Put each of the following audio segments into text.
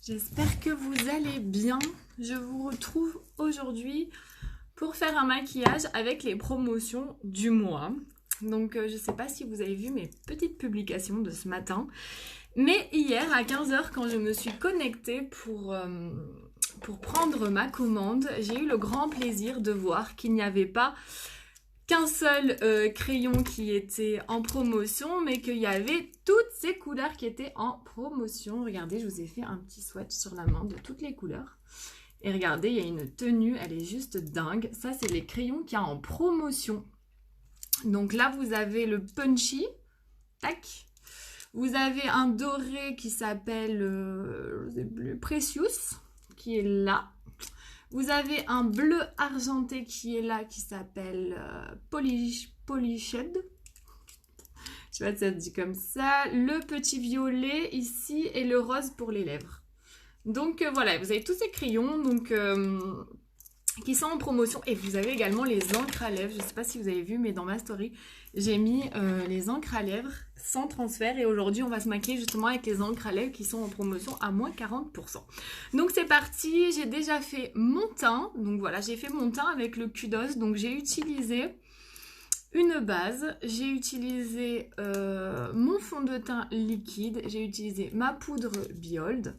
J'espère que vous allez bien. Je vous retrouve aujourd'hui pour faire un maquillage avec les promotions du mois. Donc je ne sais pas si vous avez vu mes petites publications de ce matin, mais hier à 15 h quand je me suis connectée pour prendre ma commande, j'ai eu le grand plaisir de voir qu'il n'y avait pas qu'un seul crayon qui était en promotion, mais qu'il y avait toutes ces couleurs qui étaient en promotion. Regardez, je vous ai fait un petit swatch sur la main de toutes les couleurs. Et regardez, il y a une tenue, elle est juste dingue. Ça, c'est les crayons qu'il y a en promotion. Donc là, vous avez le Punchy. Tac. Vous avez un doré qui s'appelle Precious, qui est là. Vous avez un bleu argenté qui est là, qui s'appelle Polished. Je sais pas si ça se dit comme ça. Le petit violet ici et le rose pour les lèvres. Donc voilà, vous avez tous ces crayons qui sont en promotion. Et vous avez également les encres à lèvres. Je ne sais pas si vous avez vu, mais dans ma story, j'ai mis les encres à lèvres sans transfert. Et aujourd'hui, on va se maquiller justement avec les encres à lèvres qui sont en promotion à moins 40%. Donc c'est parti, j'ai déjà fait mon teint. Donc voilà, j'ai fait mon teint avec le Kudos. Donc j'ai utilisé une base, j'ai utilisé mon fond de teint liquide, j'ai utilisé ma poudre Biold.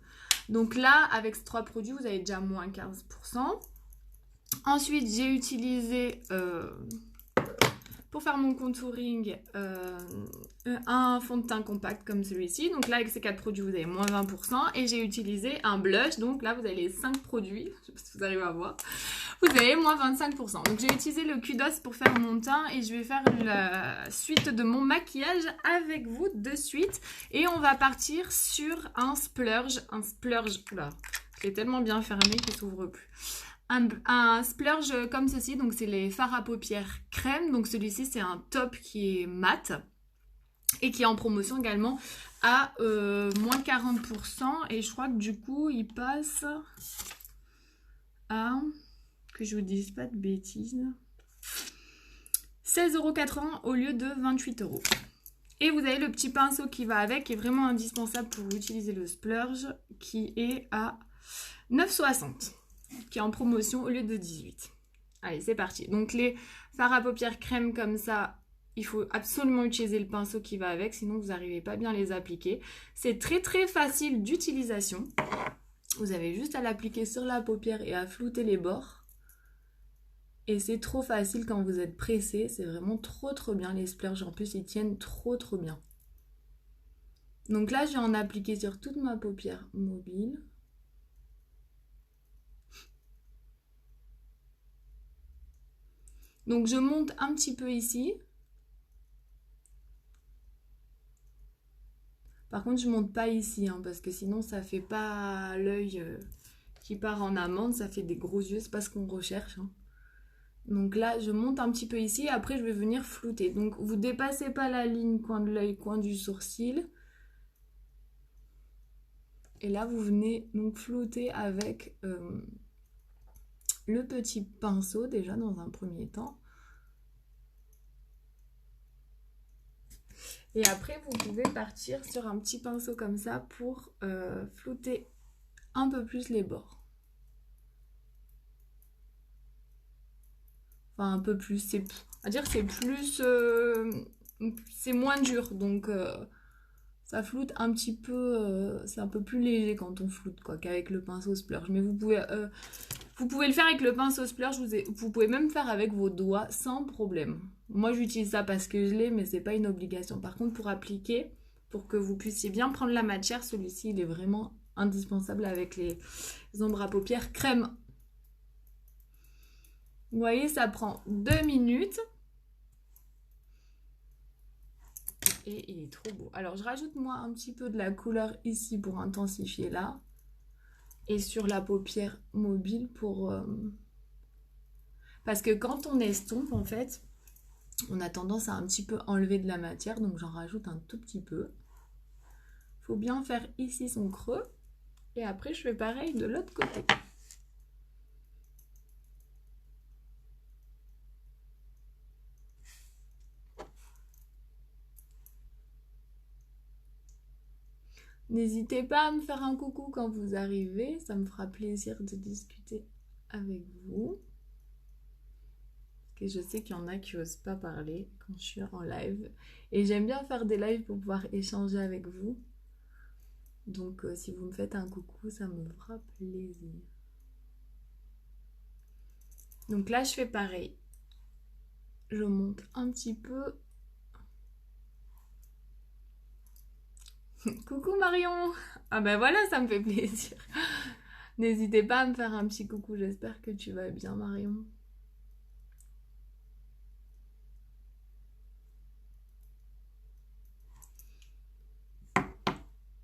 Donc là, avec ces trois produits, vous avez déjà moins 15%. Ensuite, j'ai utilisé, pour faire mon contouring, un fond de teint compact comme celui-ci. Donc là, avec ces 4 produits, vous avez moins 20%. Et j'ai utilisé un blush. Donc là, vous avez les 5 produits. Je ne sais pas si vous arrivez à voir. Vous avez moins 25%. Donc j'ai utilisé le Kudos pour faire mon teint. Et je vais faire la suite de mon maquillage avec vous de suite. Et on va partir sur un splurge. Oula, je l'ai tellement bien fermé qu'il ne s'ouvre plus. Un splurge comme ceci, donc c'est les fards à paupières crème. Donc celui-ci c'est un top qui est mat et qui est en promotion également à moins 40%. Et je crois que du coup il passe à, que je vous dise pas de bêtises, 16,80 € au lieu de 28 €. Et vous avez le petit pinceau qui va avec, qui est vraiment indispensable pour utiliser le splurge, qui est à 9,60 €. Qui est en promotion au lieu de 18. Allez, c'est parti. Donc les fards à paupières crème comme ça, il faut absolument utiliser le pinceau qui va avec, sinon vous n'arrivez pas bien à les appliquer. C'est très très facile d'utilisation. Vous avez juste à l'appliquer sur la paupière et à flouter les bords. Et c'est trop facile quand vous êtes pressé. C'est vraiment trop trop bien. Les splurges en plus, ils tiennent trop trop bien. Donc là, je vais en appliquer sur toute ma paupière mobile. Donc je monte un petit peu ici. Par contre, je monte pas ici, hein, parce que sinon ça fait pas l'œil qui part en amande, ça fait des gros yeux, c'est pas ce qu'on recherche. Hein. Donc là, je monte un petit peu ici, et après je vais venir flouter. Donc vous dépassez pas la ligne coin de l'œil, coin du sourcil. Et là, vous venez donc flouter avec le petit pinceau déjà dans un premier temps. Et après, vous pouvez partir sur un petit pinceau comme ça pour flouter un peu plus les bords. Enfin, un peu plus. C'est plus... c'est moins dur. Donc, ça floute un petit peu... c'est un peu plus léger quand on floute, quoi, qu'avec le pinceau splurge. Mais vous pouvez le faire avec le pinceau splurge. Vous pouvez même faire avec vos doigts sans problème. Moi, j'utilise ça parce que je l'ai, mais c'est pas une obligation. Par contre, pour appliquer, pour que vous puissiez bien prendre la matière, celui-ci, il est vraiment indispensable avec les ombres à paupières crème. Vous voyez, ça prend 2 minutes. Et il est trop beau. Alors, je rajoute moi un petit peu de la couleur ici pour intensifier là. Et sur la paupière mobile pour... Parce que quand on estompe, en fait, on a tendance à un petit peu enlever de la matière. Donc, j'en rajoute un tout petit peu. Il faut bien faire ici son creux. Et après, je fais pareil de l'autre côté. N'hésitez pas à me faire un coucou quand vous arrivez, ça me fera plaisir de discuter avec vous. Et je sais qu'il y en a qui n'osent pas parler quand je suis en live. Et j'aime bien faire des lives pour pouvoir échanger avec vous. Donc si vous me faites un coucou, ça me fera plaisir. Donc là, je fais pareil. Je monte un petit peu. Coucou Marion! Ah ben voilà, ça me fait plaisir. N'hésitez pas à me faire un petit coucou, j'espère que tu vas bien Marion.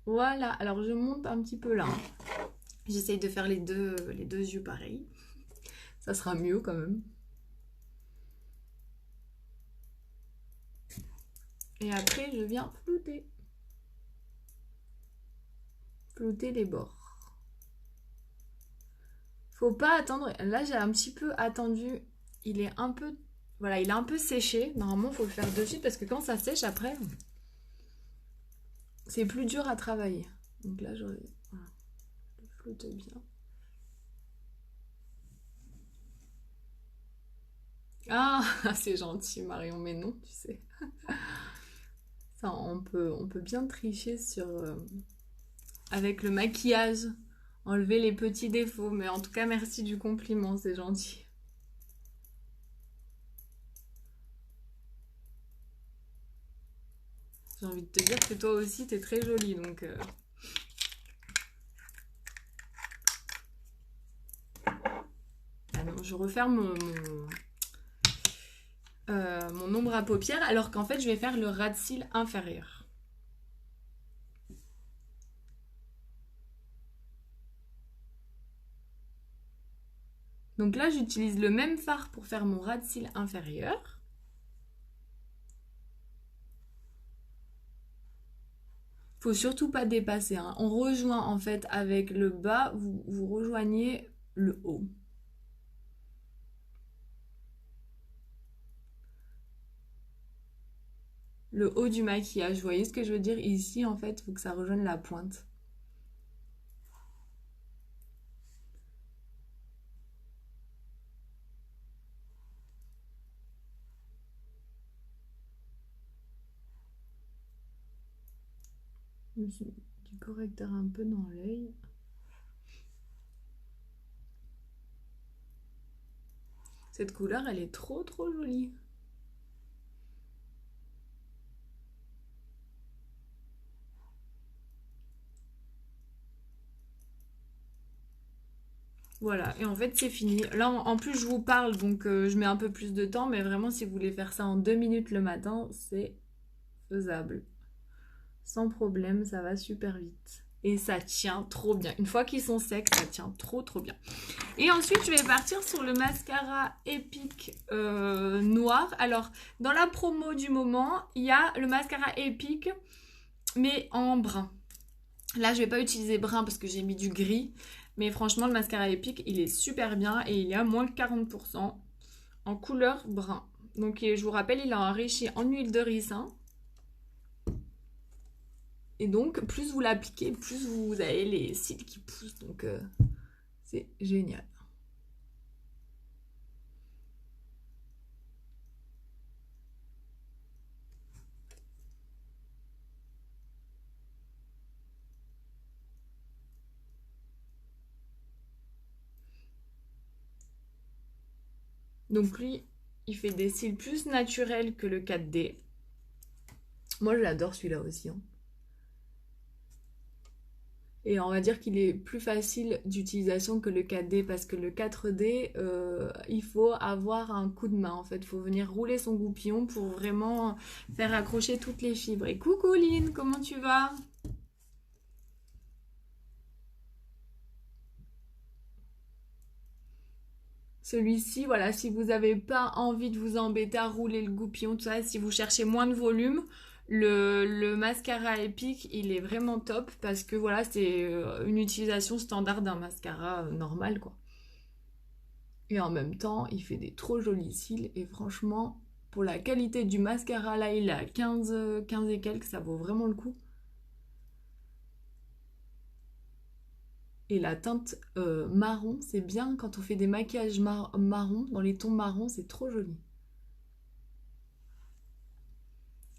Voilà, alors je monte un petit peu là. J'essaye de faire les deux yeux pareils. Ça sera mieux quand même. Et après, je viens flouter. Flouter les bords. Faut pas attendre. Là, j'ai un petit peu attendu. Il est un peu... Voilà, il est un peu séché. Normalement, il faut le faire de suite parce que quand ça sèche, après, c'est plus dur à travailler. Donc là, je floute bien. Ah, c'est gentil, Marion, mais non, tu sais. Ça, on peut bien tricher sur... avec le maquillage. Enlever les petits défauts. Mais en tout cas, merci du compliment, c'est gentil. J'ai envie de te dire que toi aussi, t'es très jolie, donc... Ah non, je referme mon ombre à paupières, alors qu'en fait, je vais faire le ras de cils inférieur. Donc là, j'utilise le même fard pour faire mon ras de cils inférieur. Faut surtout pas dépasser, hein. On rejoint en fait avec le bas, vous rejoignez le haut. Le haut du maquillage, vous voyez ce que je veux dire? Ici, en fait, il faut que ça rejoigne la pointe. Je me suis du correcteur un peu dans l'œil. Cette couleur, elle est trop jolie. Voilà, et en fait c'est fini. Là en plus je vous parle donc je mets un peu plus de temps, mais vraiment si vous voulez faire ça en 2 minutes le matin, c'est faisable. Sans problème, ça va super vite. Et ça tient trop bien. Une fois qu'ils sont secs, ça tient trop bien. Et ensuite je vais partir sur le mascara Epic noir. Alors dans la promo du moment, il y a le mascara Epic mais en brun. Là je vais pas utiliser brun parce que j'ai mis du gris. Mais franchement, le mascara Epic, il est super bien et il est à moins 40% en couleur brun. Donc, je vous rappelle, il est enrichi en huile de ricin. Et donc, plus vous l'appliquez, plus vous avez les cils qui poussent. Donc, c'est génial. Donc, lui, il fait des cils plus naturels que le 4D. Moi, je l'adore celui-là aussi, hein. Et on va dire qu'il est plus facile d'utilisation que le 4D parce que le 4D, il faut avoir un coup de main en fait. Il faut venir rouler son goupillon pour vraiment faire accrocher toutes les fibres. Et coucou Lynn, comment tu vas? Celui-ci, voilà, si vous n'avez pas envie de vous embêter à rouler le goupillon, tout ça, si vous cherchez moins de volume, le mascara Epic, il est vraiment top parce que voilà, c'est une utilisation standard d'un mascara normal, quoi. Et en même temps, il fait des trop jolis cils et franchement, pour la qualité du mascara, là, il est à 15 et quelques, ça vaut vraiment le coup. Et la teinte marron, c'est bien quand on fait des maquillages marron, dans les tons marrons, c'est trop joli.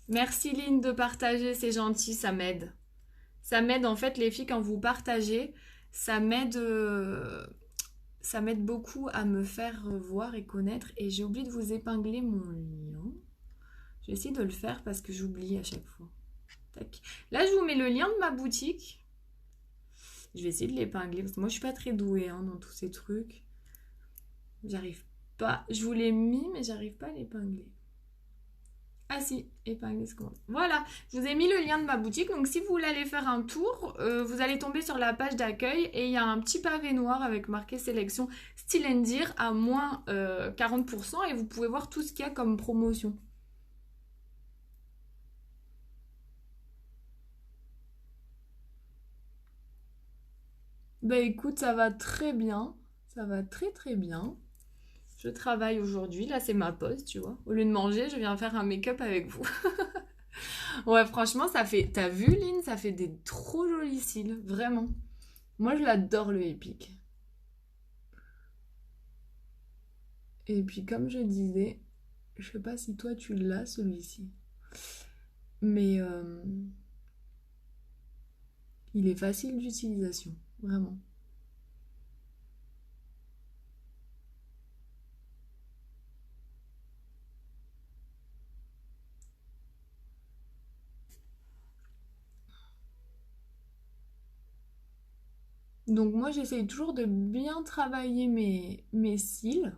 Merci Lynn de partager, c'est gentil, ça m'aide. Ça m'aide en fait les filles quand vous partagez, ça m'aide beaucoup à me faire voir et connaître. Et j'ai oublié de vous épingler mon lien. Je vais essayer de le faire parce que j'oublie à chaque fois. Tac. Là je vous mets le lien de ma boutique. Je vais essayer de l'épingler parce que moi je suis pas très douée hein, dans tous ces trucs. J'arrive pas. Je vous l'ai mis mais j'arrive pas à l'épingler. Ah si, épingler ce compte. Voilà, je vous ai mis le lien de ma boutique. Donc si vous voulez aller faire un tour, vous allez tomber sur la page d'accueil et il y a un petit pavé noir avec marqué sélection Style & Dire à moins 40% et vous pouvez voir tout ce qu'il y a comme promotion. Bah écoute, ça va très bien. Ça va très très bien. Je travaille aujourd'hui. Là, c'est ma pause, tu vois. Au lieu de manger, je viens faire un make-up avec vous. Ouais, franchement, ça fait... T'as vu, Lynn? Ça fait des trop jolis cils. Vraiment. Moi, je l'adore, le Epic. Et puis, comme je disais, je sais pas si toi, tu l'as, celui-ci. Mais il est facile d'utilisation. Vraiment. Donc moi, j'essaye toujours de bien travailler mes cils.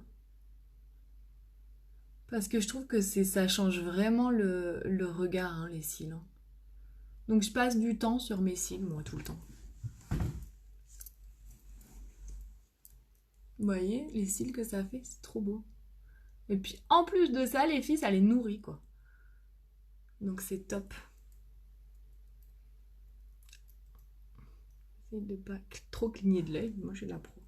Parce que je trouve que ça change vraiment le regard, hein, les cils. Hein. Donc je passe du temps sur mes cils, moi, tout le temps. Vous voyez, les cils que ça fait, c'est trop beau. Et puis, en plus de ça, les filles, ça les nourrit, quoi. Donc c'est top. Essayez de pas trop cligner de l'œil, moi je suis la pro.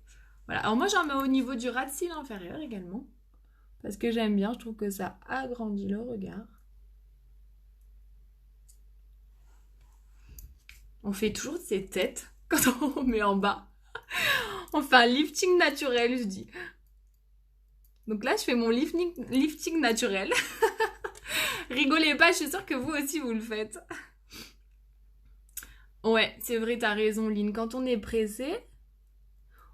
Voilà, alors moi j'en mets au niveau du ras de cils inférieur également. Parce que j'aime bien, je trouve que ça agrandit le regard. On fait toujours ces têtes quand on met en bas. On fait un lifting naturel, je dis. Donc là, je fais mon lifting naturel. Rigolez pas, je suis sûre que vous aussi, vous le faites. Ouais, c'est vrai, t'as raison, Lynn. Quand on est pressé,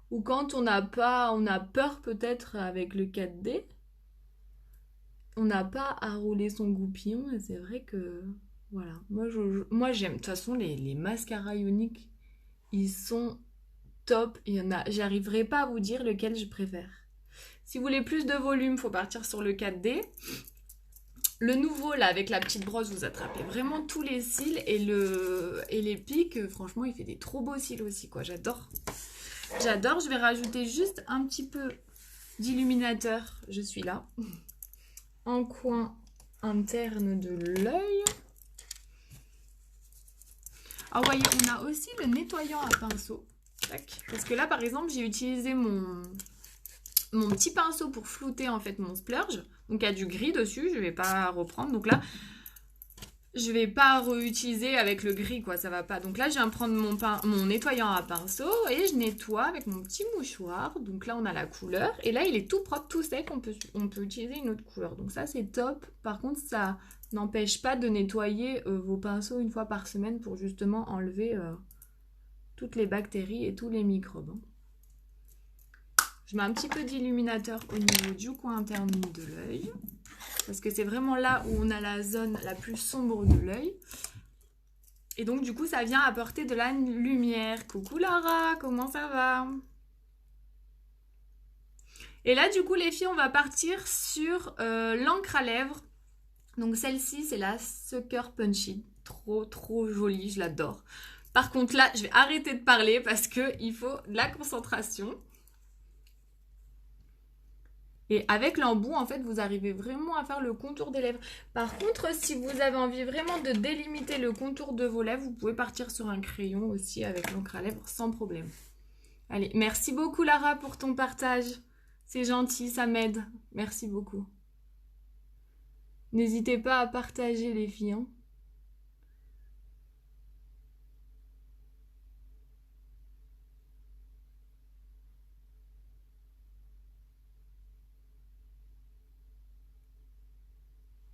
ou quand on a peur peut-être avec le 4D, on n'a pas à rouler son goupillon, et c'est vrai que... Voilà, moi j'aime. De toute façon, les mascaras ioniques, ils sont top. Il y en a, j'arriverai pas à vous dire lequel je préfère. Si vous voulez plus de volume, faut partir sur le 4D. Le nouveau, là, avec la petite brosse, vous attrapez vraiment tous les cils. Et les pics, franchement, il fait des trop beaux cils aussi, quoi. J'adore. J'adore. Je vais rajouter juste un petit peu d'illuminateur. Je suis là. En coin interne de l'œil. Alors, voyez, on a aussi le nettoyant à pinceau. Tac. Parce que là, par exemple, j'ai utilisé mon petit pinceau pour flouter, en fait, mon splurge. Donc, il y a du gris dessus. Je ne vais pas reprendre. Donc là, je ne vais pas réutiliser avec le gris, quoi. Ça va pas. Donc là, je viens prendre mon nettoyant à pinceau et je nettoie avec mon petit mouchoir. Donc là, on a la couleur. Et là, il est tout propre, tout sec. On peut utiliser une autre couleur. Donc ça, c'est top. Par contre, ça n'empêche pas de nettoyer vos pinceaux une fois par semaine pour justement enlever toutes les bactéries et tous les microbes. Je mets un petit peu d'illuminateur au niveau du coin interne de l'œil. Parce que c'est vraiment là où on a la zone la plus sombre de l'œil. Et donc du coup, ça vient apporter de la lumière. Coucou Lara, comment ça va? Et là, du coup, les filles, on va partir sur l'encre à lèvres. Donc celle-ci, c'est la Sucker Punchy. Trop, trop jolie, je l'adore. Par contre, là, je vais arrêter de parler parce qu'il faut de la concentration. Et avec l'embout, en fait, vous arrivez vraiment à faire le contour des lèvres. Par contre, si vous avez envie vraiment de délimiter le contour de vos lèvres, vous pouvez partir sur un crayon aussi avec l'encre à lèvres sans problème. Allez, merci beaucoup Lara pour ton partage. C'est gentil, ça m'aide. Merci beaucoup. N'hésitez pas à partager les filles. Hein.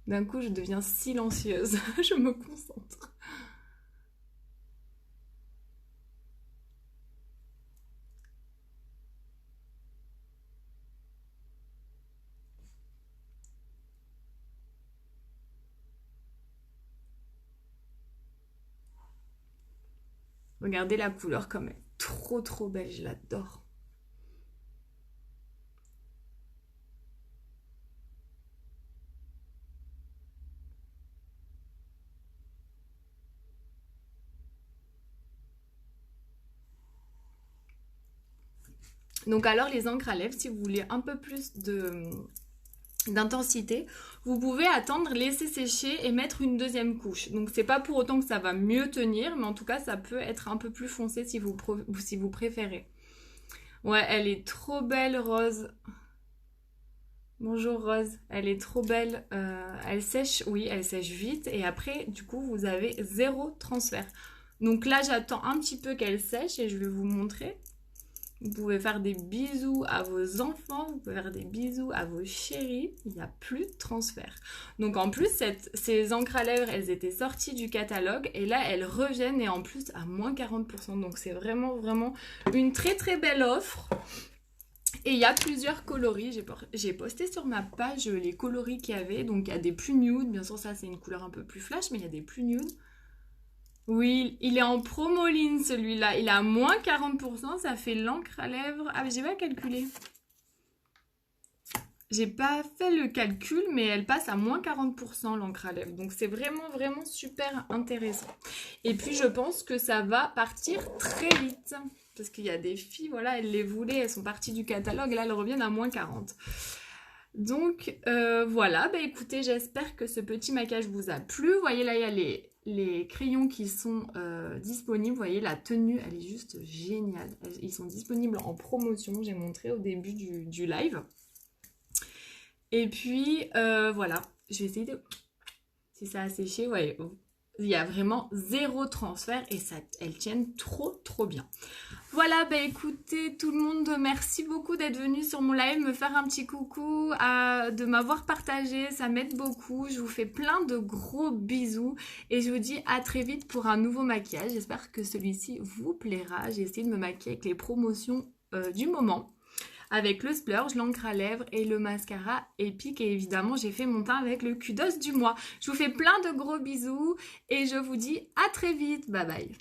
D'un coup, je deviens silencieuse. Je me concentre. Regardez la couleur comme elle est trop belle, je l'adore. Donc alors les encres à lèvres, si vous voulez un peu plus d'intensité, vous pouvez attendre, laisser sécher et mettre une deuxième couche. Donc c'est pas pour autant que ça va mieux tenir, mais en tout cas ça peut être un peu plus foncé si vous préférez. Ouais, elle est trop belle, Rose. Bonjour Rose, elle est trop belle. Elle sèche, oui, elle sèche vite. Et après, du coup, vous avez 0 transfert. Donc là, j'attends un petit peu qu'elle sèche et je vais vous montrer. Vous pouvez faire des bisous à vos enfants, vous pouvez faire des bisous à vos chéris. Il n'y a plus de transfert. Donc en plus, ces encres à lèvres, elles étaient sorties du catalogue. Et là, elles reviennent et en plus à moins 40%. Donc c'est vraiment une très belle offre. Et il y a plusieurs coloris, j'ai posté sur ma page les coloris qu'il y avait, donc il y a des plus nude, bien sûr ça c'est une couleur un peu plus flash, mais il y a des plus nude. Oui, il est en promoline celui-là, il est à moins 40%, ça fait l'encre à lèvres, ah mais j'ai pas calculé. J'ai pas fait le calcul, mais elle passe à moins 40% l'encre à lèvres, donc c'est vraiment super intéressant. Et puis je pense que ça va partir très vite. Parce qu'il y a des filles, voilà, elles les voulaient, elles sont parties du catalogue, et là elles reviennent à moins 40. Donc voilà, bah écoutez, j'espère que ce petit maquillage vous a plu. Vous voyez là, il y a les crayons qui sont disponibles. Vous voyez, la tenue, elle est juste géniale. Ils sont disponibles en promotion, j'ai montré au début du live. Et puis voilà, je vais essayer de... Si ça a séché, ouais, il y a vraiment 0 transfert et elles tiennent trop bien. Voilà, bah écoutez tout le monde, merci beaucoup d'être venu sur mon live, me faire un petit coucou, de m'avoir partagé, ça m'aide beaucoup. Je vous fais plein de gros bisous et je vous dis à très vite pour un nouveau maquillage. J'espère que celui-ci vous plaira. J'ai essayé de me maquiller avec les promotions du moment. Avec le splurge, l'encre à lèvres et le mascara épique. Et évidemment, j'ai fait mon teint avec le kudos du mois. Je vous fais plein de gros bisous et je vous dis à très vite. Bye bye.